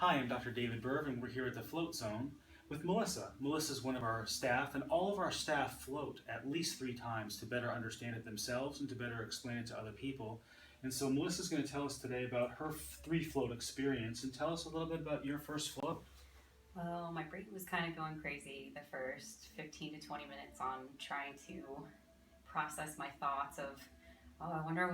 Hi, I'm Dr. David Berv, and we're here at the Float Zone with Melissa. Melissa's one of our staff, and all of our staff float at least 3 times to better understand it themselves and to better explain it to other people. And so Melissa's going to tell us today about her 3 float experience, and tell us a little bit about your first float. Well, my brain was kind of going crazy the first 15 to 20 minutes on trying to process my thoughts of, oh, I wonder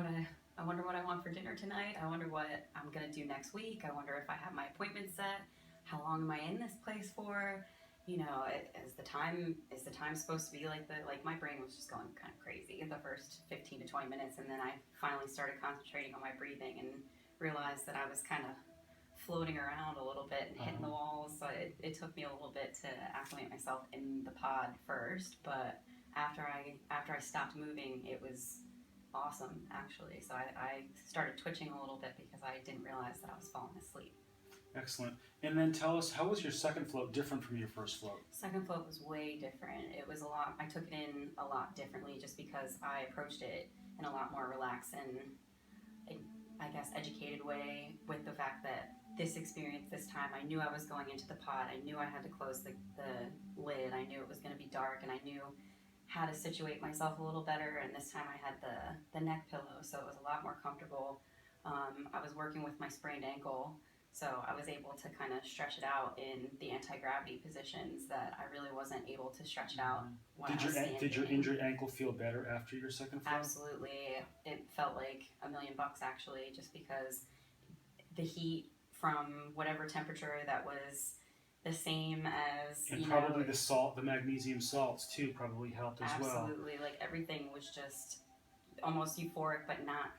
what I want for dinner tonight. I wonder what I'm gonna do next week. I wonder if I have my appointment set. How long am I in this place for? You know, is the time supposed to be like my brain was just going kind of crazy in the first 15 to 20 minutes, and then I finally started concentrating on my breathing and realized that I was kind of floating around a little bit and hitting the walls. So it took me a little bit to acclimate myself in the pod first, but after I stopped moving, it was awesome actually. So I started twitching a little bit because I didn't realize that I was falling asleep. Excellent. And then tell us, how was your second float different from your first float? Second float was way different. It was I took it in a lot differently just because I approached it in a lot more relaxed and I guess educated way, with the fact that this experience this time, I knew I was going into the pod. I knew I had to close the lid. I knew it was going to be dark, and I knew how to situate myself a little better. And this time I had the neck pillow, so it was a lot more comfortable. I was working with my sprained ankle, so I was able to kind of stretch it out in the anti-gravity positions that I really wasn't able to stretch it out when I was standing. Did your injured ankle feel better after your second float? Absolutely. It felt like $1 million actually, just because the heat from whatever temperature that was the same as, and probably the salt, the magnesium salts too, probably helped as well. Absolutely. Like everything was just almost euphoric, but not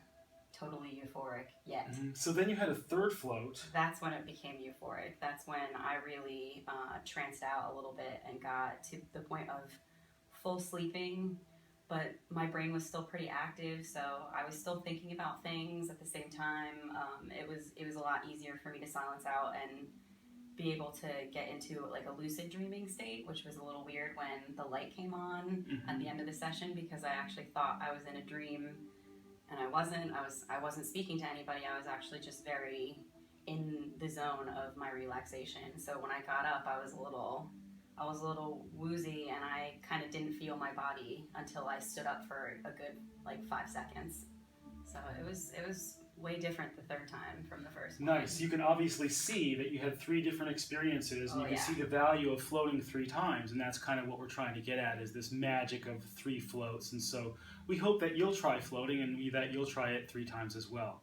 totally euphoric yet. So then you had a third float. That's when it became euphoric. That's when I really tranced out a little bit and got to the point of full sleeping, but my brain was still pretty active, so I was still thinking about things at the same time. It was a lot easier for me to silence out and be able to get into like a lucid dreaming state, which was a little weird when the light came on at the end of the session, because I actually thought I was in a dream, and I wasn't. I wasn't speaking to anybody. I was actually just very in the zone of my relaxation. So when I got up, I was a little woozy, and I kind of didn't feel my body until I stood up for a good 5 seconds. So it was way different the third time from the first one. Nice. You can obviously see that you had 3 different experiences, and you can see the value of floating 3 times, and that's kind of what we're trying to get at, is this magic of 3 floats. And so we hope that you'll try floating, and that you'll try it 3 times as well.